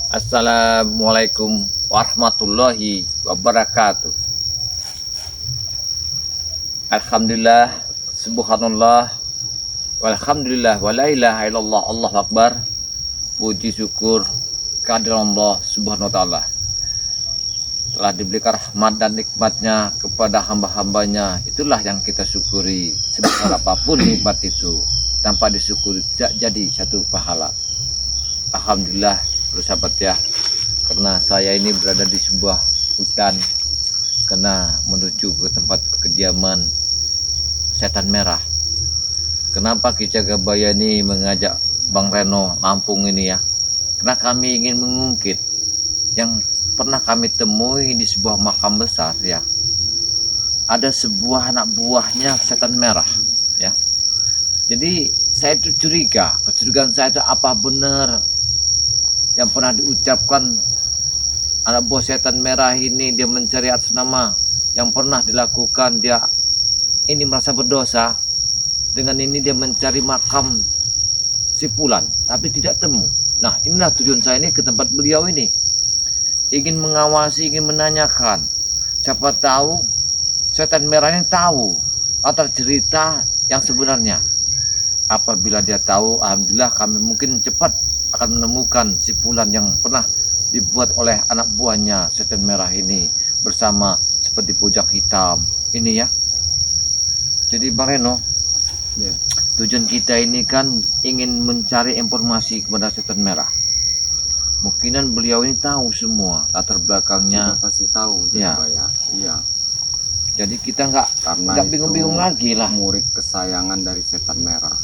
Assalamualaikum warahmatullahi wabarakatuh. Alhamdulillah, subhanallah, walhamdulillah, wa la ilaha illallah, Allahu akbar. Puji syukur kehadiran Allah subhanahu wa ta'ala. Telah diberikan rahmat dan nikmatnya kepada hamba-hambanya. Itulah yang kita syukuri. Sebesar apapun nikmat itu, tanpa disyukuri tidak jadi satu pahala. Alhamdulillah, sahabat ya, karena saya ini berada di sebuah hutan karena menuju ke tempat kediaman setan merah. Kenapa Ki Jagabayani mengajak Bang Reno Lampung ini ya? Karena kami ingin mengungkit yang pernah kami temui di sebuah makam besar ya. Ada sebuah anak buahnya setan merah ya. Jadi saya itu curiga, kecurigaan saya itu apa benar yang pernah diucapkan anak buah setan merah ini, dia mencari atas nama yang pernah dilakukan, dia ini merasa berdosa. Dengan ini dia mencari makam si Fulan tapi tidak temu. Nah, inilah tujuan saya ini ke tempat beliau ini, ingin mengawasi, ingin menanyakan, siapa tahu setan merah ini tahu latar cerita yang sebenarnya. Apabila dia tahu, alhamdulillah kami mungkin cepat akan menemukan si Fulan yang pernah dibuat oleh anak buahnya setan merah ini bersama seperti pujak hitam ini ya. Jadi Bang Reno ya, tujuan kita ini kan ingin mencari informasi kepada setan merah. Mungkinan beliau ini tahu semua latar belakangnya. Sudah pasti tahu ya. Iya. Jadi kita nggak bingung-bingung lagi lah. Murid kesayangan dari setan merah.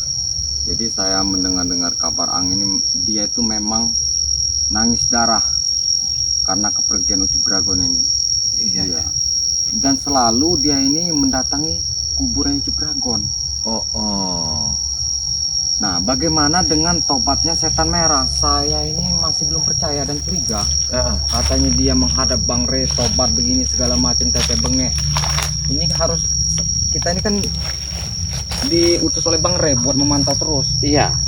Jadi saya mendengar kabar angin ini, dia itu memang nangis darah karena kepergian Uci Bragon ini. Iya. Dan selalu dia ini mendatangi kuburan Uci Bragon. Nah, bagaimana dengan tobatnya setan merah? Saya ini masih belum percaya dan curiga. Katanya dia menghadap Bang Re, tobat begini segala macam, tete bengek. Ini harus, kita ini kan diutus oleh Bang Re buat memantau terus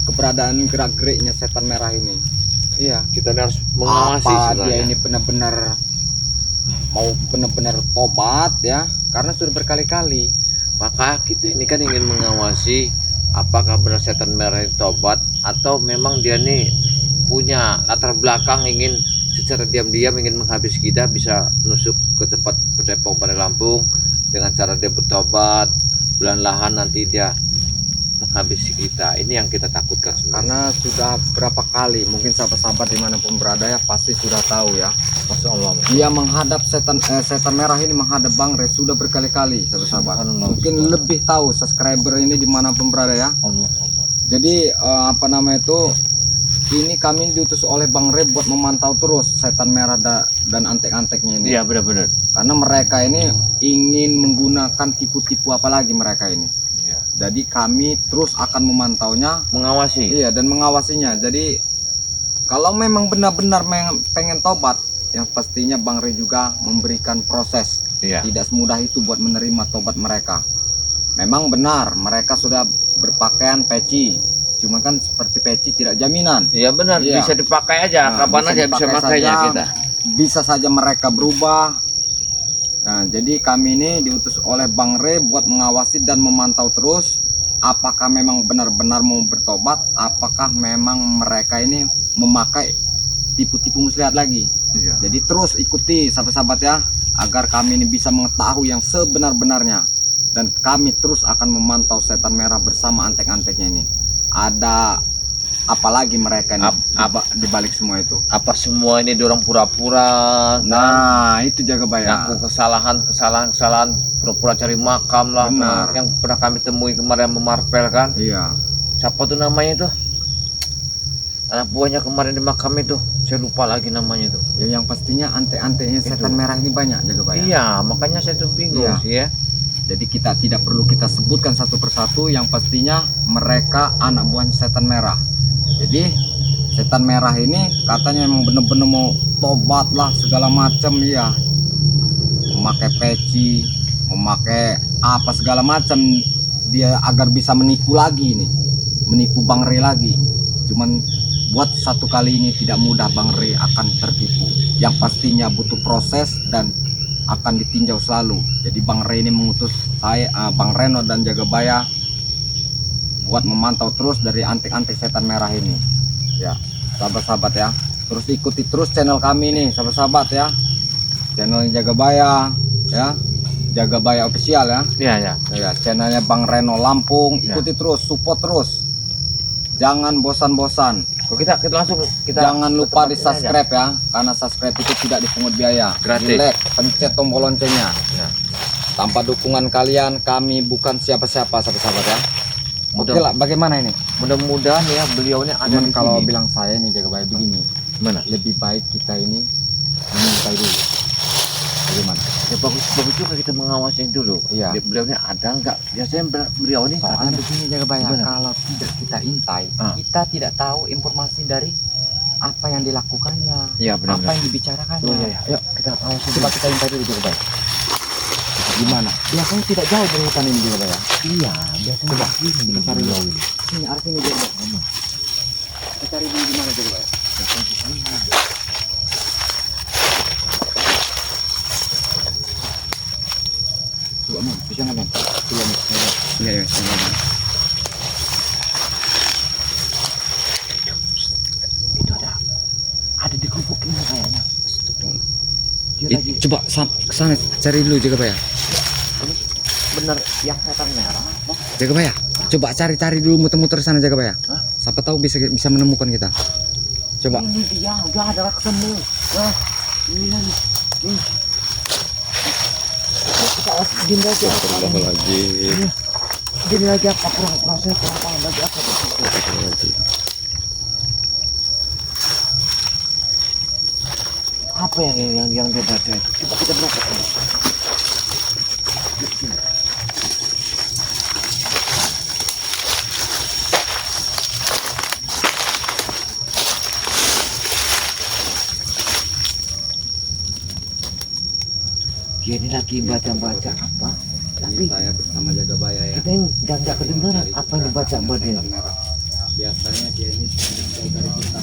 keberadaan gerak-geriknya setan merah ini. Iya, kita harus mengawasi apa dia ini benar-benar mau benar-benar tobat ya, karena sudah berkali-kali. Maka kita ini kan ingin mengawasi apakah benar setan merah itu tobat atau memang dia nih punya latar belakang ingin secara diam-diam ingin menghabisi kita, bisa nusuk ke tempat Pedepok pada Lampung dengan cara dia bertobat, bulan-lahan nanti dia menghabisi kita. Ini yang kita takutkan sebenarnya. Karena sudah berapa kali, mungkin sahabat-sahabat dimanapun berada ya pasti sudah tahu ya. Masya Allah. Dia menghadap setan merah ini menghadap Bang Re sudah berkali-kali sahabat-sahabat. Mungkin lebih tahu subscriber ini dimanapun berada ya. Allah. Jadi apa namanya itu, ini kami diutus oleh Bang Re buat memantau terus setan merah dan antek-anteknya ini. Iya benar-benar. Karena mereka ini ingin menggunakan tipu-tipu apa lagi mereka ini. Iya. Jadi kami terus akan memantaunya, Mengawasi. iya, dan mengawasinya. Jadi kalau memang benar-benar pengen tobat, yang pastinya Bang Re juga memberikan proses. Iya. Tidak semudah itu buat menerima tobat mereka. Memang benar mereka sudah berpakaian peci, cuma kan seperti peci tidak jaminan. Iya benar, Iya. bisa dipakai aja, Nah, kapan aja bisa dipakai makainya saja, kita. bisa saja mereka berubah. Nah, jadi kami ini diutus oleh Bang Re buat mengawasi dan memantau terus apakah memang benar-benar mau bertobat, apakah memang mereka ini memakai tipu-tipu muslihat lagi. Iya. Jadi terus ikuti sahabat-sahabat ya, agar kami ini bisa mengetahui yang sebenar-benarnya. Dan kami terus akan memantau setan merah bersama antek-anteknya ini. Ada apa lagi mereka ini di balik semua itu? Apa semua ini dorong pura-pura? Nah, itu jaga bayar. Ngaku kesalahan, pura-pura cari makam lah. Benar. Yang pernah kami temui kemarin memarpel kan? Iya. Siapa tuh namanya itu? Anak buahnya kemarin di makam itu, saya lupa lagi namanya itu. Ya, yang pastinya antek-anteknya setan merah ini banyak jaga bayar. Iya, makanya saya tuh bingung Iya. sih ya. Jadi kita tidak perlu kita sebutkan satu persatu, yang pastinya mereka anak buah setan merah. Jadi setan merah ini katanya emang bener-bener mau tobat lah segala macam ya, memakai peci, memakai apa segala macam dia agar bisa menipu lagi nih, menipu Bang Re lagi. Cuman buat satu kali ini tidak mudah Bang Rey akan tertipu. Yang pastinya butuh proses dan akan ditinjau selalu. Jadi Bang Rey ini mengutus saya, Bang Reno dan Jagabaya buat memantau terus dari antik-antik setan merah ini. Ya, sahabat-sahabat ya. Terus ikuti terus channel kami nih, sahabat-sahabat ya. Channel Jagabaya ya. Jagabaya official ya. Iya, ya. Ya, channelnya Bang Reno Lampung. Ikuti terus, support terus. Jangan bosan-bosan. Kita langsung Jangan lupa di subscribe ya, karena subscribe itu tidak dipungut biaya. Gratis. Like, pencet tombol loncengnya. Ya. Tanpa dukungan kalian, kami bukan siapa-siapa, sahabat-sahabat ya. Oke lah, bagaimana ini? Mudah-mudahan ya beliaunya ada Cuman di kalau sini. bilang saya ini Jagabaya begini, Mana? lebih baik kita ini memintai dulu. Bagaimana? Ya bagus juga kita mengawasi dulu. Iya. Beliaunya ada nggak? Biasanya beliau ini Soalnya katanya begini Jagabaya, Gimana? kalau tidak kita intai, Ah. kita tidak tahu informasi dari apa yang dilakukannya, Iya, benar. apa yang dibicarakannya. Oh, iya. Yuk kita awasi. Coba kita intai dulu Jagabaya. Gimana? Biasanya tidak jauh dari hutan ini Jagabaya. Iya, biasanya Coba, begini. kita cari beliau dulu. ini. Sini, arah sini Jagabaya. Kita cari dulu di mana Jagabaya? Coba men, bisa nggak men? Coba men. Iya, iya, iya. Itu ada di gubuk ini kayaknya. Dia lagi Coba kesana cari dulu Jagabaya. bener yang setan merah. Jagabaya, coba cari dulu muter-muter sana Jagabaya. Hah? Siapa tahu bisa menemukan kita. Coba. Ini dia udah ada ketemu. Nah, ini lagi. Nih. Kita gini aja. lagi. Gini lagi apa kurang proses kurang paham lagi apa? Apa yang dia baca itu? Coba kita berangkat dulu. Dia ini lagi baca-baca apa? Tapi saya bersama Jagabaya ya. kita nggak kedengaran apa yang dibaca sama dia. Biasanya dia ini jauh dari kita.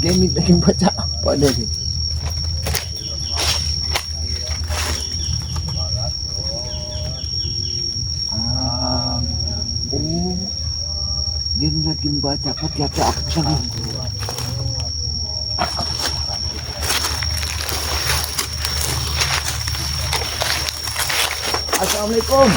Dia ini lagi baca apa dari? Oh, dia ini lagi membaca kata-kata apa tadi? Assalamualaikum.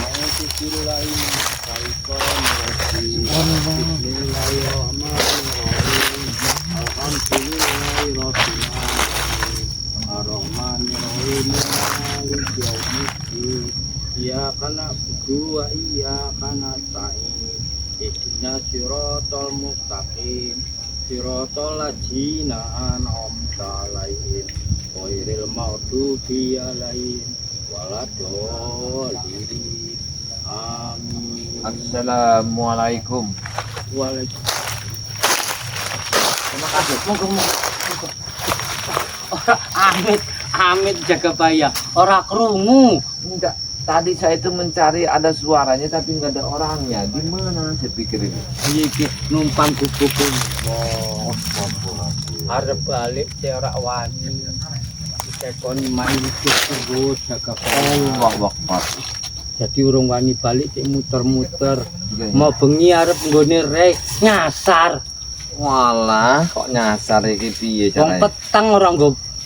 Iya karena berdua iya karena tain ikhna sirotol mustaqim sirotol lajina anom talain wairil maudubi alain waladolin amin. Assalamualaikum. Waalaikumsalam. Terima kasih. Monggo. Amit Jagabaya ora krungu. Enggak. Tadi saya itu mencari ada suaranya tapi nggak ada orangnya. Di mana saya pikir ini? Iki numpang kuku. Oh, Arep balik cerak wani. Tekon main terus Jagabaya. Allah Akbar. Jadi urung wani balik cek muter-muter. Iya, iya. Mau bengi arep nggone rek nyasar. Walah, kok nyasar iki piye Wong caranya? peteng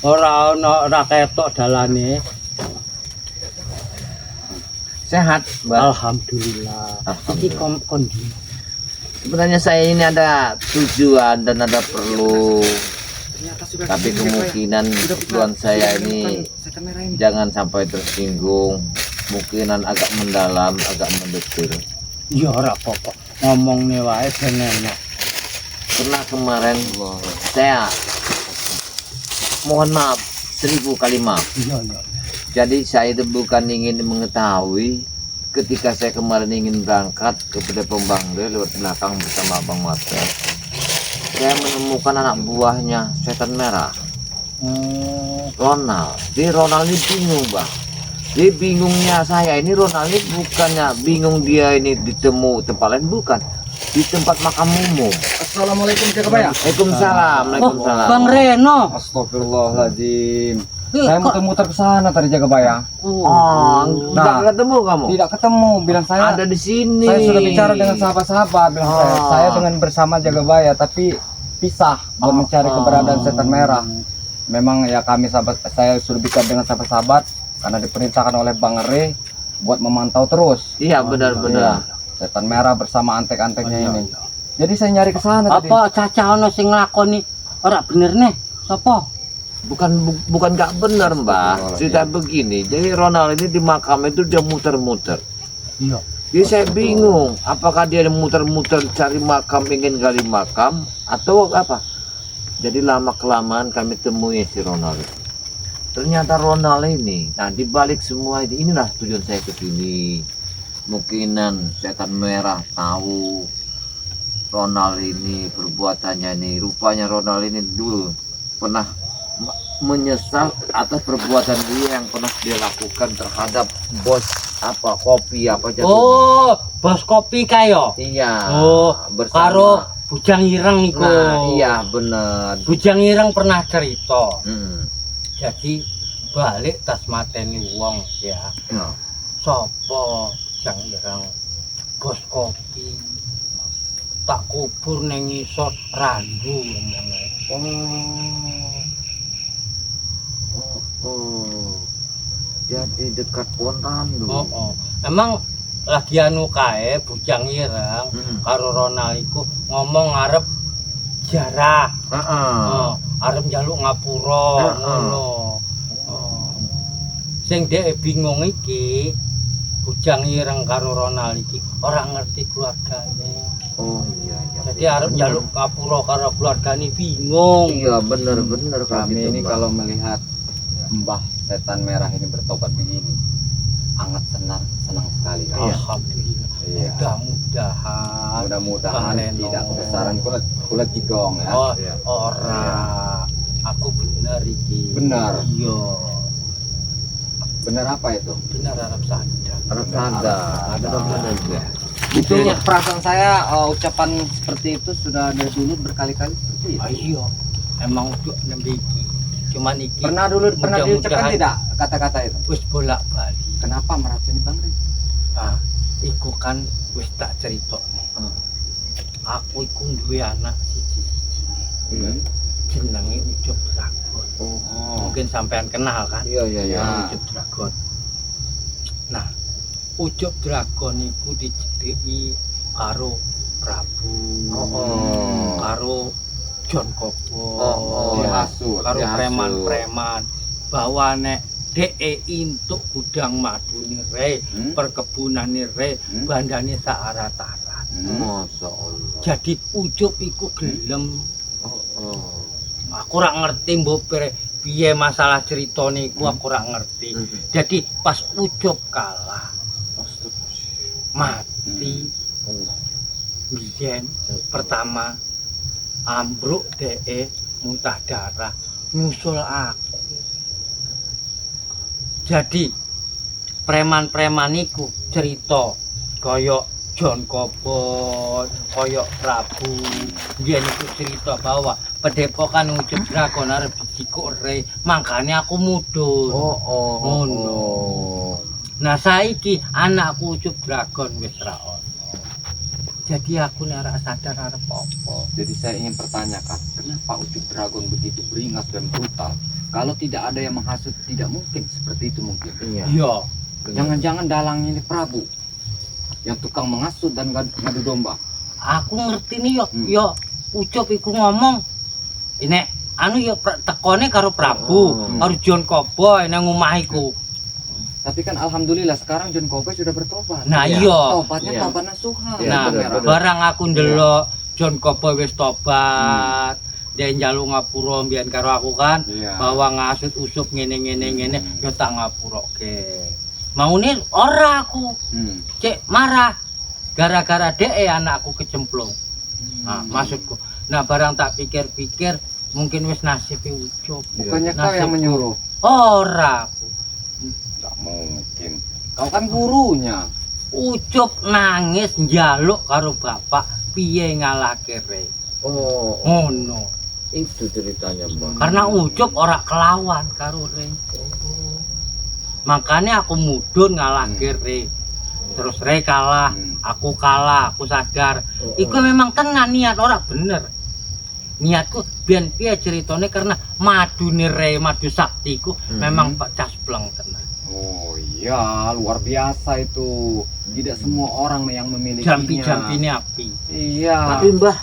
ora ana ora ketok dalane. Sehat, Mbak. Alhamdulillah. Iki Alhamdulillah. kondi. Sebenarnya saya ini ada tujuan dan ada perlu, tapi kemungkinan tujuan saya ini jangan sampai tersinggung, kemungkinan agak mendalam, agak mendetil. Ya ora apa-apa. Ngomongne wae ben enak. Pernah kemarin saya mohon maaf 1000 kali maaf. Iya, iya. Jadi saya itu bukan ingin mengetahui ketika saya kemarin ingin berangkat kepada Pembangre lewat belakang bersama Bang Mater, saya menemukan anak buahnya setan merah, Ronald. Ronald ini bingung bang. Jadi bingungnya saya ini, Ronald ini bukannya bingung dia ini ditemu tempat lain, bukan, di tempat makam umum. Assalamualaikum Jagabaya. Waalaikumsalam. Waalaikumsalam. Bang Reno. Astagfirullahaladzim. Saya muter-muter ke sana tadi Jagabaya. Oh, enggak ketemu kamu? Tidak ketemu, bilang saya Ada di sini. saya sudah bicara dengan sahabat-sahabat, bilang saya dengan bersama Jagabaya tapi pisah buat mencari keberadaan setan merah. Memang ya kami saya sudah bicara dengan sahabat-sahabat karena diperintahkan oleh Bang Re buat memantau terus. Iya benar-benar. Setan merah bersama antek-anteknya ini. Jadi saya nyari ke sana tadi. Apa Caca ono sing nglakoni ora bener nih? Sapa? Bukan nggak benar mbak. Cerita begini. Jadi Ronald ini di makam itu dia muter-muter. Iya. Jadi saya bingung. Apakah dia muter-muter cari makam, ingin gali makam atau apa? Jadi lama kelamaan kami temui si Ronald. Ternyata Ronald ini, nah dibalik semua ini, inilah tujuan saya ke sini. Mungkinan setan merah tahu Ronald ini perbuatannya nih. Rupanya Ronald ini dulu pernah menyesal atas perbuatan dia yang pernah dia lakukan terhadap bos apa kopi apa jatuh. Oh, bos kopi kayo. Iya. Oh, karo Bujang Ireng iku. Nah, iya bener. Bujang Ireng pernah cerita. Jadi Balik tas mateni wong ya. Sopo Bujang Ireng? Bos kopi. Tak kubur ning ngisor randu ngomongnya. Jadi dekat pohon randu. Emang lagi anu kae Bujang Ireng karo Ronald iku ngomong arep jarah. Arep njaluk ngapura ngono. Sing dhek bingung iki Bujang Ireng karo Ronald iki ora ngerti keluargane. Oh iya. Jadi arep njaluk ngapura karo keluargane bingung. Iya bener Kami ini kalau melihat Mbah setan merah ini bertobat begini sangat senang sekali kan. Alhamdulillah. Iya. Mudah-mudahan tidak kebesaran kulit jigong ya. Oh, ora. Aku bener iki. Benar. Iya. Benar apa itu? Benar Arab sadar. Arab sadar. Ada aja. Itu perasaan saya ucapan seperti itu sudah dari dulu berkali-kali seperti itu. Iya. Emang untuk nembe iki. Cuman iki Pernah diucapkan tidak kata-kata itu? Wis bolak-balik. Kenapa meracuni Bang Re? Ah, iku kan wis tak critakne. Aku iku duwe anak siji-siji. Jenenge Ucup Dragon. Mungkin sampean kenal kan? Iya. Ucup Dragon. Nah, Ucup Dragon iku dicedheki karo Prabu. Karo John Kopo. Karo preman-preman bahwa nek dhek entuk gudang madune Re, perkebunane Re, bandane sarat-arat. Masyaallah. Jadi Ucup iku gelem. Aku ora ngerti mbok piye masalah ceritane iku aku ora ngerti. Jadi pas Ucup kalah mati biyen pertama ambruk dhek muntah darah nyusul aku. Jadi preman-preman iku cerita kaya John Kopo, kaya Prabu. Dia niku cerita bahwa padepokan Ucup Dragon arep dicikuk Re, mangkane aku mudhun. Ngono. Nah saiki anakku Ucup Dragon wis ra ono. Jadi aku nek sadar arep apa. Jadi saya ingin pertanyakan, kenapa Ucup Dragon begitu beringas dan brutal? Kalau tidak ada yang menghasut, tidak mungkin seperti itu mungkin. Iya. Jangan-jangan dalangnya ini Prabu yang tukang menghasut dan ngadu domba. Aku ngerti nih yo Ucup iku ngomong ini anu yo tekone karo Prabu, karo John Kopo nang omahiku. Tapi kan alhamdulillah sekarang John Kopo sudah bertobat. Nah iya. Tobatnya tobat nasuha. Nah, barang aku ndelok John Kopo wis tobat. Dia njaluk ngapura mbiyen karo aku kan, bahwa ngasut Ucup ngene yo tak ngapuroke. Maune ora aku. Hmm. Cek marah gara-gara anakku kecemplung. Nah, maksudku. Nah, barang tak pikir-pikir mungkin wis nasibe Ucup. Bukannya kau yang menyuruh? Ora aku. Tidak mungkin. Kau kan gurunya. Ucup nangis njaluk karo bapak piye ngalahke Re. Oh, Ngono. itu ceritanya, Mbak. Karena Ucup ora kelawan karo Re. Makanya aku mudhun ngalahke Re. Terus Re kalah, aku kalah, aku sadar. Iku memang tenan niat ora bener. Niatku biyen piye ceritane karena madune Re, madu saktiku memang caspleng tenan. Oh iya, luar biasa itu. Tidak semua orang yang memilikinya. Jampi-jampine api. Iya. Tapi Mbah,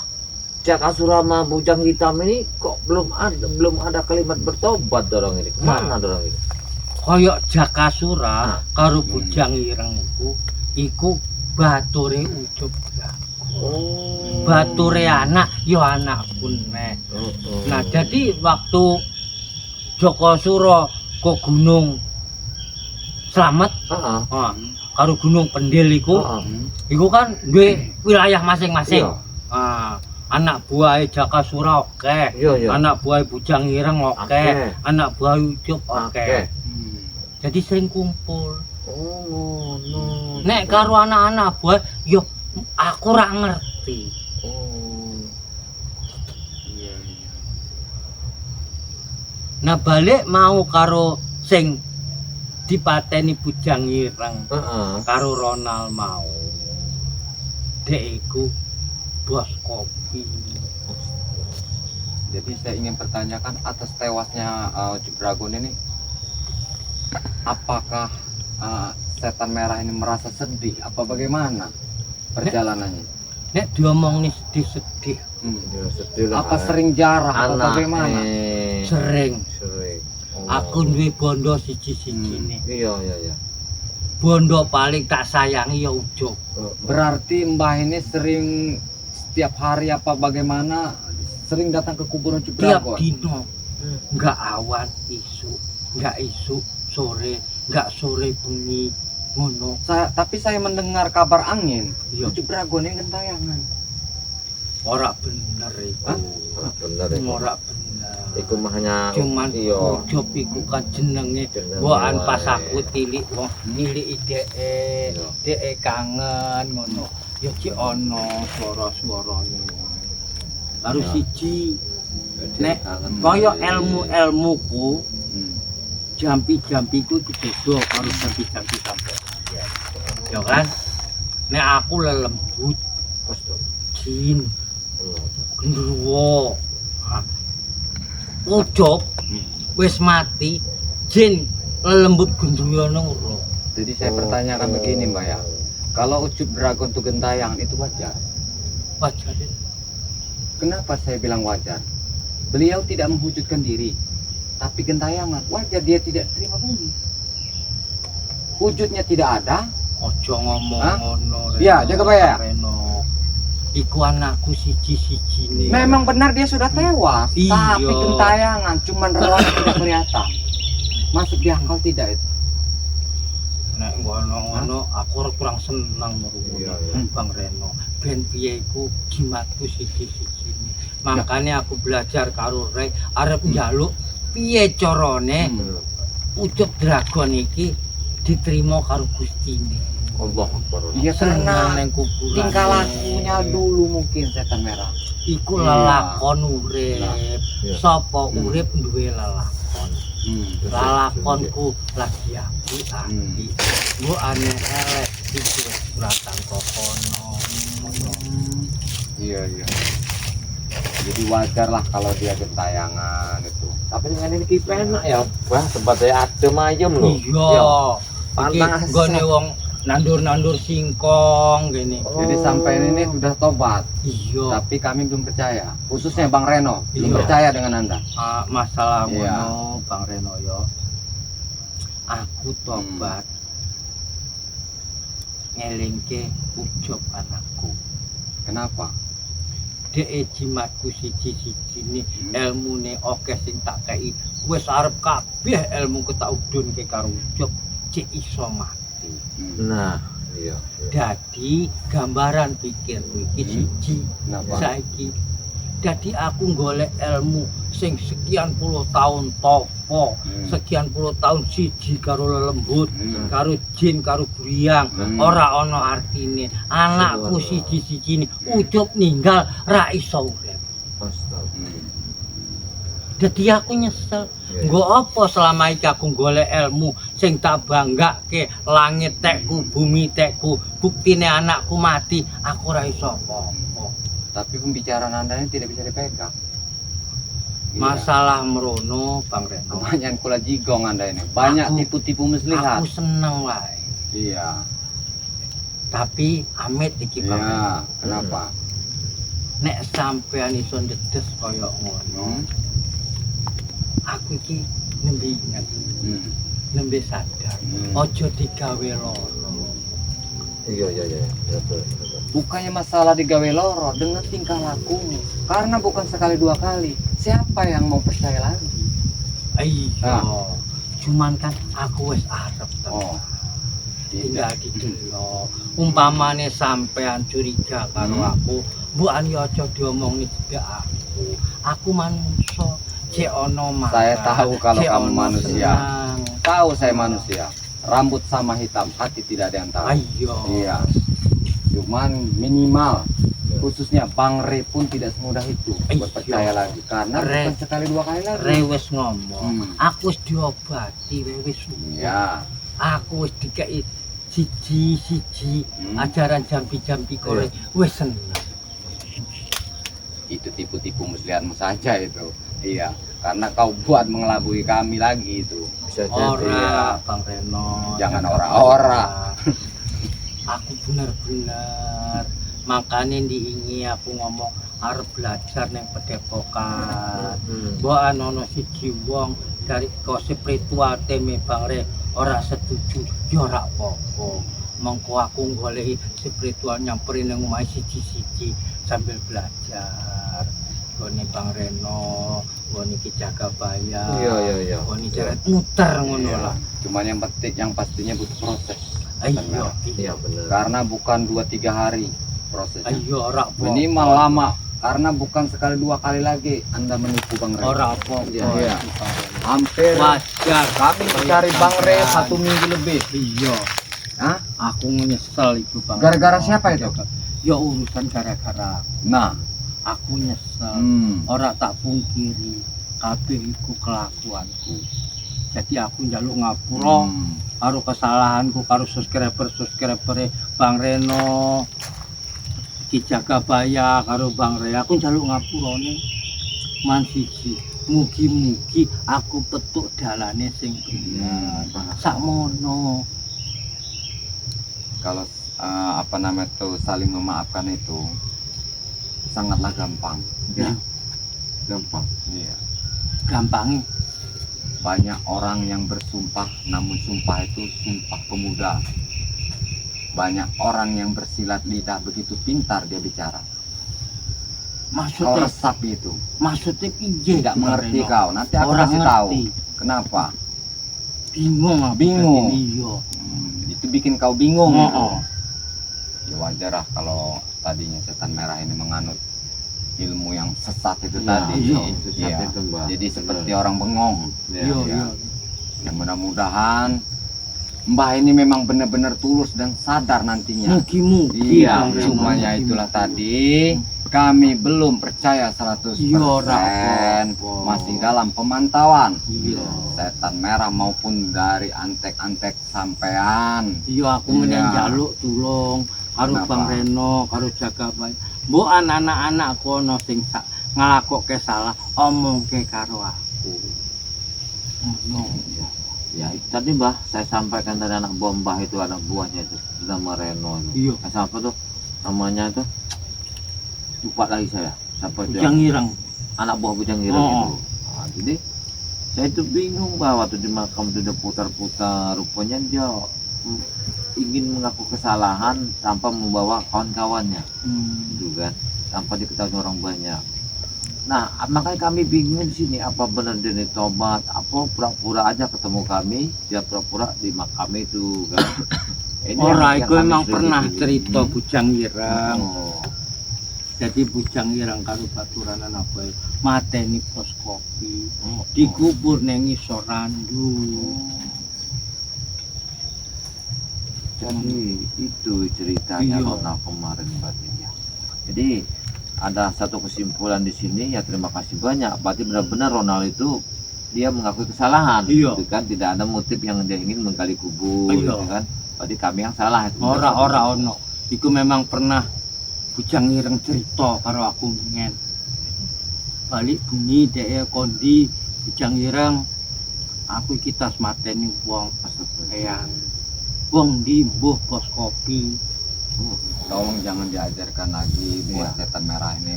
Jakasura sama Bujang Hitam ini kok belum ada kalimat bertobat dorong ini. Kemana dorong ini? Koyok Jakasura karo Bujang Ireng iku bature Ucup. Oh. Bature anak yo anakku neh. Nah, jadi waktu Jakasura ke Gunung Slamet, karo Gunung Pendil iku kan duwe wilayah masing-masing. Anak buah Jakasura oke, anak buah Bujang Ireng oke, anak buah Ucup oke. Jadi sering kumpul. Oh, no. Nek karo anak-anak buah, yo aku ora ngerti. Oh. Nah balik mau karo sing dipateni Bujang Ireng, karo Ronald mau. Dek iku bos kopi. Jadi saya ingin pertanyakan atas tewasnya Ucup Dragon ini, apakah setan merah ini merasa sedih? Apa bagaimana perjalanannya? Nek diomongin sedih-sedih. Ya, sedih lah. Apa sering jarah atau bagaimana? Sering. Oh. Aku duwe bondo siji-sijine. Iya. Bondo paling tak sayangi ya Ucup. Berarti Mbah ini sering setiap hari apa bagaimana sering datang ke kuburan Ucup Tiap Dragon? dino. Enggak awan isu, enggak isu sore, enggak sore bengi ngono. Tapi saya mendengar kabar angin, Iya. Ucup Dragon ini gentayangan. Ora bener iku. Bener itu. Ora bener. Iku mah hanya Cuman Ucup iku kan jenenge mbokan pas aku tilik wong niliki dheke kangen ngono. Ya ki ana swara-swarane. Harus siji nek kaya ilmu-ilmuku jampi-jampiku itu beda karo jampi-jampi sampe. Ya kan? Nek aku lelembut, jin, gendruwo. Ucup wis mati, jin lelembut gendruwo nang. Jadi saya pertanyakan begini Mbak ya, kalau Ucup Dragon itu gentayangan itu wajar? Wajar. Kenapa saya bilang wajar? Beliau tidak menghujudkan diri, tapi gentayangan wajar, dia tidak terima bumi. Wujudnya tidak ada. Ojo ngomong ngono. Iya, jaga bayar. Reno. Iku anakku siji-sijine. Memang benar dia sudah tewas, Iya. tapi gentayangan cuman rawan tidak kelihatan. Masuk di akal tidak itu? Nek ngono-ngono aku kurang seneng ngrungokne Bang Reno. Ben piye iku jimatku siji-sijine. Makanya aku belajar karo Rey arep njaluk piye carane Ucup Dragon iki diterima karo Gustine. Allah Akbar. Iya, karena nang kuburan. tingkah lakunya dulu mungkin setan merah. Iku Iya. lelakon urip. Iya. Sapa urip duwe lelakon. Lelakonku lagi api. Gua aneh elek iki suratan kokono. Iya. Jadi wajar lah kalau dia gentayangan itu. Tapi dengan ini enak ya, Bah, tempatnya adem ayem loh. Iya. Panas. Iki gone wong nandur-nandur singkong gini. Jadi sampai ini sudah tobat, Iya. tapi kami belum percaya. Khususnya Bang Reno belum Iya. percaya dengan Anda. Masalah Iya. ngono Bang Reno yo. Aku tobat. Ngelingke Ucup anakku. Kenapa? Dek jimatku siji-sijine ilmune oke sing tak kei. Wis arep kabeh ilmu tak udunke karo Ucup cek iso mati. ngerti. Nah, iya. Dadi gambaran pikirku iki siji. Kenapa? Saiki dadi aku golek ilmu sing sekian puluh tahun topo, sekian puluh tahun siji karo lelembut, karo jin, karo briyang, ora ana artine. Anakku siji-sijine ucup ninggal ra iso urip. Dadi aku nyesel. Nggo apa selama iki aku golek ilmu sing tak banggake, langit tekku, bumi tekku, buktine anakku mati, aku ora iso apa-apa. Tapi pembicaraan Anda ini tidak bisa dipegang. Masalah merono Bang Reno. Kebanyakan kula jigong Anda ini. Banyak Aku- tipu-tipu muslihat. Aku seneng wae. Iya. Tapi amit iki Bang Reno. Iya. Kenapa? Nek sampean iso ndedes kaya ngono, aku iki nembe inget, nembe sadar. Ojo digawe loro. Iya. Betul. Bukannya masalah digawe loro dengan tingkah lakumu. Karena bukan sekali dua kali. Siapa yang mau percaya lagi? Iya. Cuman kan aku wis arep Oh. tinggal didelok. Umpamane sampean curiga karo aku, mbukan ya aja diomongni juga aku. Aku manungsa, cek ono marah. Saya tahu kalau cek kamu ono manusia. senang. Tahu saya manusia. Rambut sama hitam, hati tidak ada yang tahu. Ayo. Iya. Cuman minimal khususnya Bang Re pun tidak semudah itu Iya. percaya lagi karena Re. bukan sekali dua kali lagi. Rewes ngomong. Hmm. Aku wis diobati wis suwe. Iya. Aku wis dikei siji ajaran jampi-jampi kore wis seneng. Itu tipu-tipu muslihatmu saja itu. Iya. Karena kau buat mengelabui kami lagi itu. Bisa jadi. Ora, Bang Reno. Jangan ora-ora. Aku bener-bener makanya diingi aku ngomong arep belajar neng Padepokan. Mbok ana siji wong dari ko spiritual teme Bang Re ora setuju ya ora apa-apa. Mengko aku goleki spiritual nyamperin nang omahe siji-siji sambil belajar. Gone Bang Reno, gone Ki Jagabaya. Iya. Gone jalan muter ngono lah. Cuman yang penting yang pastinya butuh proses. Ayo, Iya benar. Karena bukan 2-3 hari prosesnya. ayo ora apa. Minimal lama karena bukan sekali dua kali lagi Anda menipu Bang Re. Ora apa. Iya. Hampir Wajar kami mencari Bang Re 1 minggu lebih. Iya. Hah? Aku nyesel itu Bang. Gara-gara siapa itu? Ya urusan gara-gara Nah, aku nyesel. Ora tak pungkiri kabeh iku kelakuanku. Jadi aku njaluk ngapura karo kesalahanku karo subscriber Bang Reno, Ki Jagabaya karo Bang Re. Aku njaluk ngapurane man siji. Mugi-mugi aku petuk dalane sing bener. Sakmono. kalau apa namanya itu saling memaafkan itu sangatlah gampang. Ya. Gampang. Iya. Gampangnya Banyak orang yang bersumpah namun sumpah itu sumpah pemuda. Banyak orang yang bersilat lidah begitu pintar dia bicara. Kau maksudnya resap itu. piye? Tidak mengerti kau. Nanti aku Orang kasih tahu. ngerti. Kenapa? Bingung aku. Bingung. Iya. Itu bikin kau bingung. Oh. Ya wajar lah kalau tadinya setan merah ini menganut ilmu yang sesat itu Iya, tadi. iya, Iya. itu, Mbak. Jadi seperti orang bengong. Iya, iya. Ya mudah-mudahan Mbah ini memang benar-benar tulus dan sadar nantinya. Mugi-mugi. Iya, Bang Reno. cuma ya itulah tadi kami belum percaya 100%. Iya, ora apa-apa. Masih dalam pemantauan. Iya. Setan merah maupun dari antek-antek sampean. Iya, aku Iya. menen njaluk tulung karo Kenapa? Bang Reno, karo Jagabaya. Mbok anak-anak kono sing nglakokke salah omongke karo aku. Ngono. Ya itu tadi Mbah, saya sampaikan tadi anak buah Mbah itu, anak buahnya itu nama Reno itu. Iya. Siapa tuh namanya itu? Lupa lagi saya. Siapa itu? Yang ireng. Anak buah Bujang Ireng Oh. itu. Nah, jadi saya itu bingung bahwa waktu di makam itu udah putar-putar, rupanya dia ingin mengaku kesalahan tanpa membawa kawan-kawannya, gitu kan, tanpa diketahui orang banyak. Nah, makanya kami bingung di sini apa benar dia ini tobat, apa pura-pura aja ketemu kami, dia pura-pura di makam itu kan. Ini Ora yang iku kami emang selidiki. pernah cerita Bujang Ireng. Oh. Jadi Bujang Ireng karo baturanan apa mateni pos kopi, Oh, dikubur nang ngisor randu. Jadi itu ceritanya Iya. Ronald kemarin berarti ya. Jadi ada satu kesimpulan di sini ya, terima kasih banyak. Berarti benar-benar Ronald itu dia mengakui kesalahan, Iya. gitu kan? Tidak ada motif yang dia ingin menggali kubur, Iya. gitu kan? Berarti kami yang salah itu. Ora ono. Iku memang pernah Bujang Ireng cerita karo aku ngen. Balik bunyi dhek kondi Bujang Ireng aku iki tas mateni wong kayak wong di mbuh pos kopi. Tolong jangan diajarkan lagi buat setan merah ini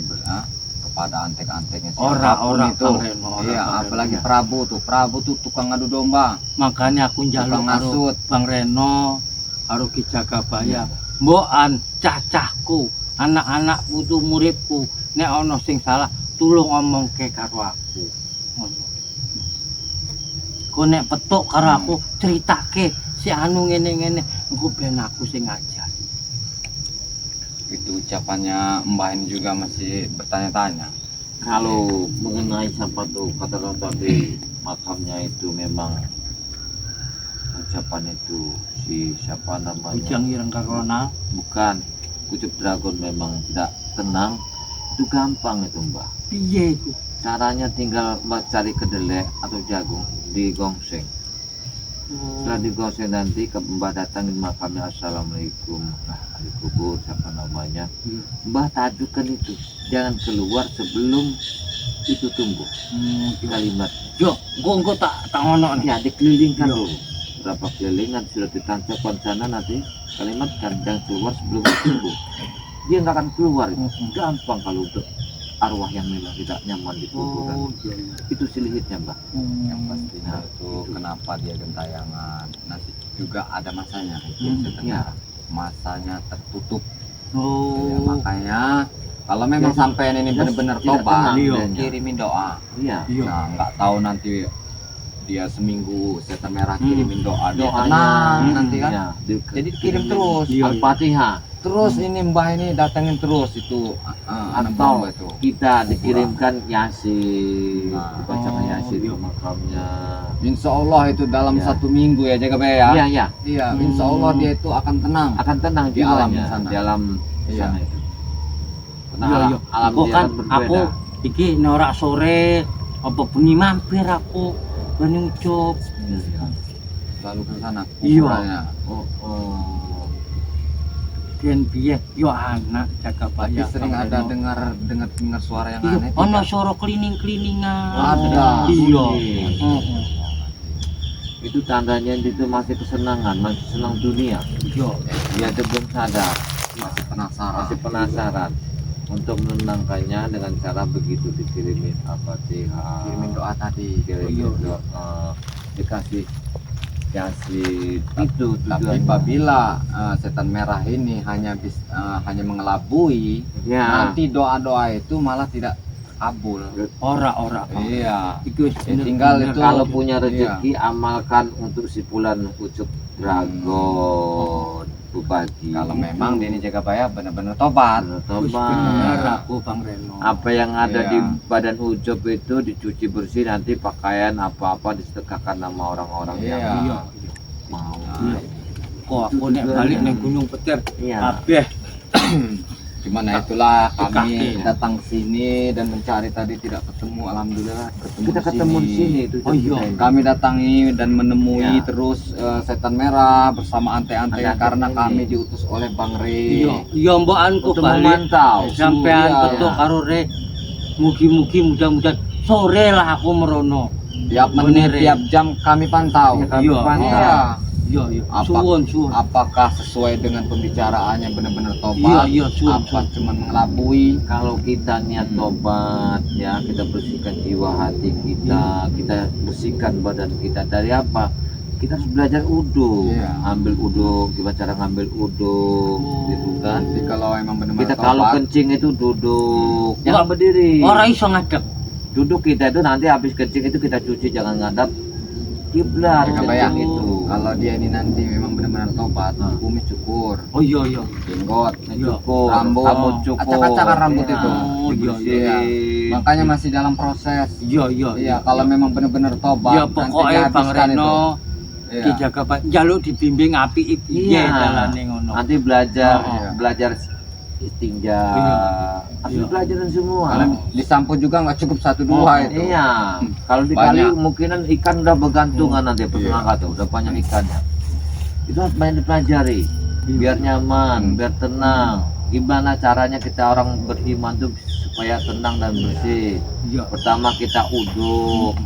kepada antek-anteknya Ora itu. Bang Reno, ora, Iya, Bang apalagi Reno. Prabu tuh tukang ngadu domba, Makanya aku njaluk tukang karo ngasut. Bang Reno karo Ki Jagabaya. Mbokan cacahku, anak-anakku tuh muridku, nek ana sing salah tulung omongke karo aku. Ngono. Kok nek petuk karo aku critake si anu ngene-ngene, engko ben aku sing ngajar. Itu ucapannya Mbah ini juga masih bertanya-tanya. Kalau mengenai siapa tuh kata orang tadi makamnya itu memang ucapan itu si siapa namanya? Bujang Ireng karo Ronald. Bukan, Kucup Dragon memang tidak tenang. Itu gampang itu Mbak. Piye iku? Caranya tinggal Mbak cari kedelai atau jagung digongseng. Setelah digongseng nanti ke Mbak datangin makamnya, assalamualaikum. Nah, ahli kubur siapa namanya? Mbah tajukan itu, jangan keluar sebelum itu tumbuh. Kalimat Yo, engko tak ngono nih. ya dikelilingkan Iya. dulu. Berapa kelilingan sudah ditancapkan sana, nanti kalimat kan jangan keluar sebelum itu tumbuh. Dia nggak akan keluar. Gampang kalau untuk arwah yang memang tidak nyaman di kuburan. Oh, iya. Itu silihitnya Mbak. Yang pastinya itu kenapa dia gentayangan. Nanti juga ada masanya itu setan Iya. merah. Masanya tertutup. Ya, Oh, makanya kalau memang Jadi, sampai ini benar-benar tidak tobat, tenang iya. dianya. kirimin doa. Iya. iya. Nah, nggak tahu nanti dia seminggu setan merah kirimin doa, dia Doanya, tenang nanti kan. iya, Jadi kirim terus. Iya. Al-Fatihah. Terus ini Mbah ini datengin terus itu anak Atau domba itu. kita dikirimkan Yasin, Nah. dibacakan Oh, Yasin di iya. makamnya. Insya Allah itu dalam Ya. 1 minggu ya jaga ya. Iya, iya. Iya, insya Allah dia itu akan tenang. Akan tenang Di alam jiwanya, sana. di alam Iya. sana itu. Karena Iya, iya. alam Aku dia kan berbeda. aku iki norak sore apa bengi mampir aku ben ucup. Iya. Lalu ke sana. Iya. kuburannya. Oh. Ben piye yo anak jaga Tapi bayar. sering ada dengar suara yang Iya, aneh. ana tidak? suara klining-kliningan. Ada. Iya. Iya. Heeh. Itu tandanya itu masih kesenangan, masih senang dunia. Iya. Dia itu belum sadar, Masih penasaran. masih penasaran. Untuk menenangkannya dengan cara begitu dikirimin Al-Fatihah, Kirimin doa tadi. kirimin doa, dikasih Yasin. Itu Tapi tujuannya. apabila setan merah ini hanya mengelabui, Ya. nanti doa-doa itu malah tidak kabul. Ora. Iya. Iku wis Ya, tinggal bener-bener. itu. Kalau punya rezeki amalkan untuk si Pulan Kucup Dragon Bupati. Kalau memang Denny Jagabaya benar-benar tobat. Wis bener aku Bang Reno. Apa yang ada Iya. di badan Ucup itu dicuci bersih, nanti pakaian apa-apa disedekahkan sama orang-orang Iya. yang Iya. mau. Iya. Kok aku nek balik nang Gunung Petir Iya. kabeh Gimana itulah kami Kaki. datang sini dan mencari tadi tidak ketemu. Alhamdulillah Kita ketemu di sini itu. Oh, iya. Kami datangi dan menemui Ya. terus setan merah bersama ante-ante Ante-ante karena ini. kami diutus oleh Bang Re. iya mbokanku Untuk balik memantau. sampean Iya. petuk karo Re. Mugi-mugi mudah-mudahan sore lah aku merono. Tiap menit, Bener, Re. tiap jam kami pantau. Iya, kami Iya. pantau. Iya. Iya. Apa- Suwun. Apakah sesuai dengan pembicaraannya benar-benar tobat? Iya, suwun. Apa cuma mengelabui? Kalau kita niat tobat, ya kita bersihkan jiwa hati kita, kita bersihkan badan kita dari apa? kita harus belajar uduk, Iya. ambil uduk, gimana cara ngambil uduk, gitu kan. Jadi kalau emang benar-benar Kita kalau tobat, kencing itu duduk, jangan Enggak. berdiri. Orang iso ngadep. Duduk kita itu nanti habis kencing itu kita cuci, jangan ngadap kiblat Ya, kencing bayang. itu. kalau dia ini nanti memang benar-benar tobat, kumis cukur, Oh iya iya. jenggot, Iya. Cukur, Rambut, cukur, acak-acakan rambut Iya, itu. Oh, iya, dibersihin. makanya masih dalam proses. Iya iya. Iya, kalau memang benar-benar tobat, Ya nanti pokoknya Bang dihabiskan itu. Reno Iya. dijaga Pak. Jaluk dibimbing api piye Iya. dalane ngono. Nanti belajar, Oh, iya. belajar istinja, Iya. harus Iya. belajarin semua. Kalau disampo juga nggak cukup 1-2 itu. Iya, kalau dikali Banyak. mungkinan ikan udah bergantungan nanti pertengahan tuh, udah banyak ikannya. Itu harus banyak dipelajari, biar nyaman, biar tenang. Gimana caranya kita orang beriman tuh supaya tenang dan bersih? Iya. Pertama kita uduk,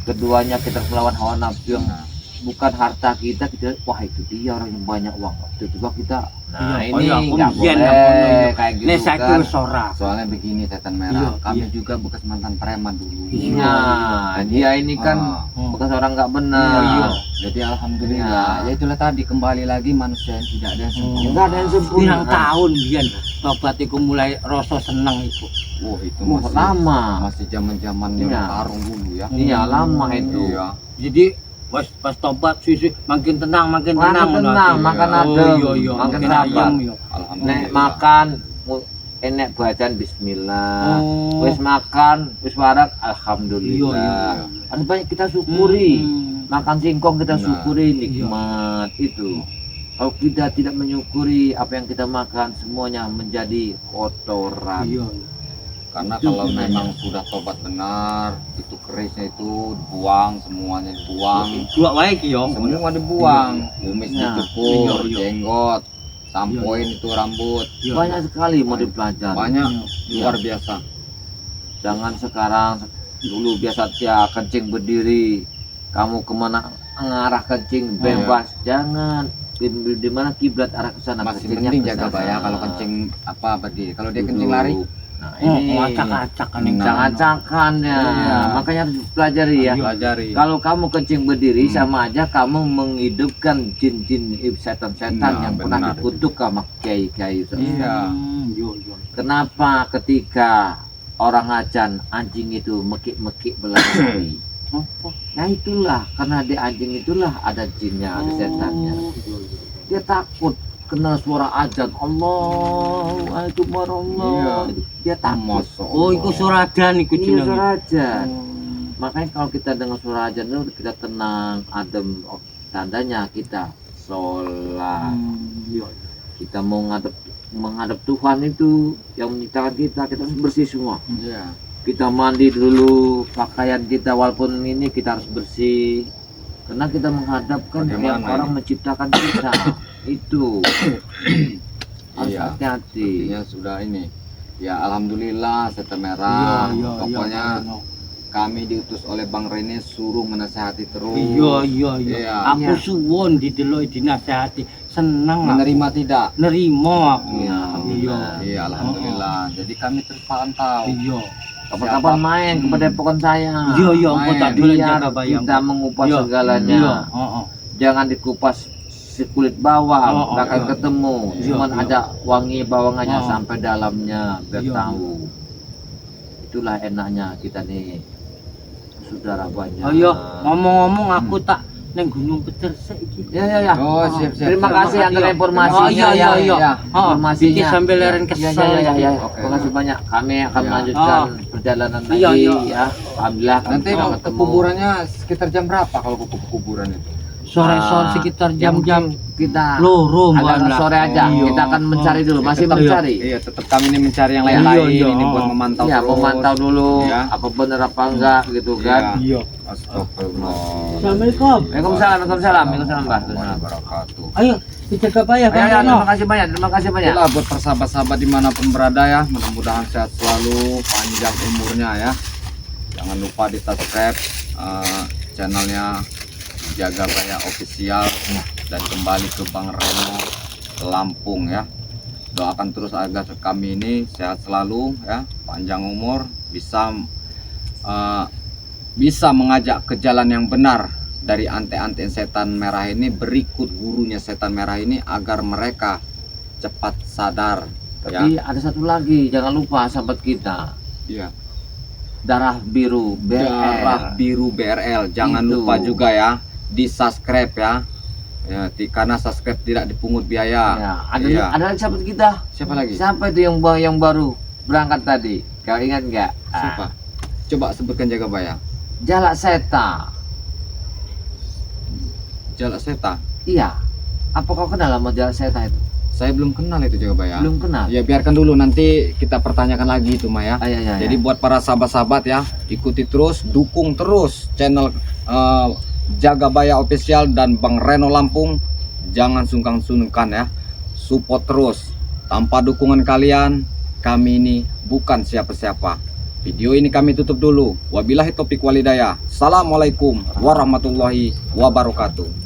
keduanya kita melawan hawa nafsu yang bukan harta kita, kita wah itu dia orang yang banyak uang. Tiba-tiba kita, nah Iya, oh ini iya, nggak kemudian boleh nggak boleh. kayak gitu Nek saiki kan. wis ora. Soalnya begini setan Iya, merah, kami iya. juga bekas mantan preman dulu. Iya, dia ini kan Ah. bekas orang nggak benar. Iya. Jadi alhamdulillah, Iya. ya itulah tadi kembali lagi manusia yang tidak ada yang sempurna. Enggak ada yang sempurna. Pirang tahun biyen tobat iku mulai rasa seneng iku. Wah, itu Wah, masih lama. masih zaman-zaman Iya. karung dulu ya. Iya, lama itu. Iya. Jadi pas tobat sisi makin tenang makin Makin tenang ngono tenang, hati. makan Oh, adem, iya iya makin makin sabar. ayem yo. Alhamdulillah. Nek makan enek bacaan bismillah. Oh. Wis makan, wis warak Iya, alhamdulillah. iya. Ada banyak kita syukuri. Makan singkong kita Benar. syukuri nikmat itu. Kalau kita tidak menyukuri apa yang kita makan, semuanya menjadi kotoran. Iya. Karena Itu kalau gunanya. memang sudah tobat benar, itu kerisnya itu dibuang, semuanya dibuang. Dua wae ki yo. Semua dibuang. Kumisnya Nah, cukur, iya, iya. jenggot, sampoin itu rambut. Iya. Banyak sekali mau dipelajari. Banyak, Iya. luar biasa. Jangan sekarang dulu biasa ya kencing berdiri, kamu kemana ngarah kencing bebas, jangan di mana kiblat arah ke sana. Masih kencingnya penting ke jaga sana. bayar kalau kencing apa berdiri. Kalau dia Duduk. kencing lari, Nah, Oh, ini acak-acak kan acak-acakan ya. Iya. Makanya harus pelajari ya. pelajari. Kalau kamu kencing berdiri Hmm. sama aja kamu menghidupkan jin-jin setan-setan Nah, yang pernah benar. dikutuk sama kiai-kiai itu. Iya. Yo yo. Kenapa ketika orang ajan anjing itu mekik-mekik berlari? Apa? Nah itulah karena di anjing itulah ada jinnya, ada setannya. Oh, iya, iya. Dia takut kena suara ajan. Allahu Akbar Allah. Dia takut. Masya Oh, iku Allah. suradan iku Iya jenenge. suara ajan. Oh. Makanya kalau kita dengar suara ajan itu kita tenang, adem. Oh, tandanya kita sholat. Iya. Kita mau menghadap Tuhan itu yang menciptakan kita harus bersih semua. Iya. Kita mandi dulu, pakaian kita walaupun ini kita harus bersih. Karena kita menghadapkan Bagaimana yang orang ini? menciptakan kita. Itu harus Iya. hati-hati. Artinya sudah ini. Ya alhamdulillah setan merah. Iya, Pokoknya kami diutus oleh Bang Rene suruh menasehati terus. Iya iya iya. Iya. Aku Iya. suwon didelok dinasehati. Seneng aku. Menerima tidak? Nerima aku. Iya, Iya. Iya alhamdulillah. Jadi kami terpantau. Iya. Kapan-kapan main ke padepokan saya. Iya iya engko tak dolen Biar jaga bayang. kita mengupas Iya. segalanya. Iya, heeh. Jangan dikupas si kulit bawang, Oh, nggak akan iya. ketemu. Iya, Cuman iya. ada wangi bawangannya Oh. sampai dalamnya biar Iya, tahu. Itulah enaknya kita nih saudara banyak. Oh iya, ngomong-ngomong aku tak neng Gunung Petersek iki. Ya ya ya. Oh siap siap. Terima kasih kasih, antara ya. informasinya. Oh iya iya ya. iya. ya. Oh, Informasinya. bikin sambil leren Ya, kesel. ya, ya, ya. Oke. Terima kasih banyak. Kami akan Ya. melanjutkan Oh. perjalanan Iya, lagi iya. ya. Alhamdulillah. Nanti kita kalau ketemu. kuburannya sekitar jam berapa kalau ke kuburan itu? Sore-sore Ah, sekitar ya jam-jam kita loro agak sore aja. Iya. Kita akan mencari dulu. Masih Tetap- mencari. Iya tetap kami ini mencari yang Iya, lain-lain. iya. Ini buat memantau Ya, terus. memantau dulu Iya. apa benar apa enggak gitu kan. Iya. Astagfirullah. Assalamualaikum. Waalaikumsalam, waalaikumsalam, waalaikumsalam, Mbak. Wabarakatuh. Ayo, dijaga apa ya, Ya, Bang ya, Reno? terima kasih banyak, terima kasih banyak. Itulah buat persahabat-sahabat dimanapun berada ya, mudah-mudahan sehat selalu, panjang umurnya ya. Jangan lupa di subscribe channelnya Jaga Raya Official dan kembali ke Bang Reno Lampung ya. Doakan terus agar kami ini sehat selalu ya, panjang umur, bisa mengajak ke jalan yang benar dari ante-ante setan merah ini berikut gurunya setan merah ini agar mereka cepat sadar. Tapi ada satu lagi, jangan lupa sahabat kita, Ya. darah biru BRL. Darah biru BRL. Jangan Itu. lupa juga ya di subscribe ya. Ya, karena subscribe tidak dipungut biaya. Ya, ada Iya. ada lagi sahabat kita. Siapa lagi? Siapa itu yang baru berangkat tadi? Kau ingat nggak? Siapa? Coba sebutkan Jagabaya. Jalak Seta. Jalak Seta. Iya. Apa kau kenal sama Jalak Seta itu? Saya belum kenal itu Jagabaya. Belum kenal. Ya biarkan dulu, nanti kita pertanyakan lagi itu Maya. Iya. Jadi buat para sahabat-sahabat ya, ikuti terus, dukung terus channel Jagabaya Official dan Bang Reno Lampung. Jangan sungkan-sungkan ya, support terus. Tanpa dukungan kalian, kami ini bukan siapa-siapa. Video ini kami tutup dulu. Wabillahi taufiq walhidayah. Assalamualaikum warahmatullahi wabarakatuh.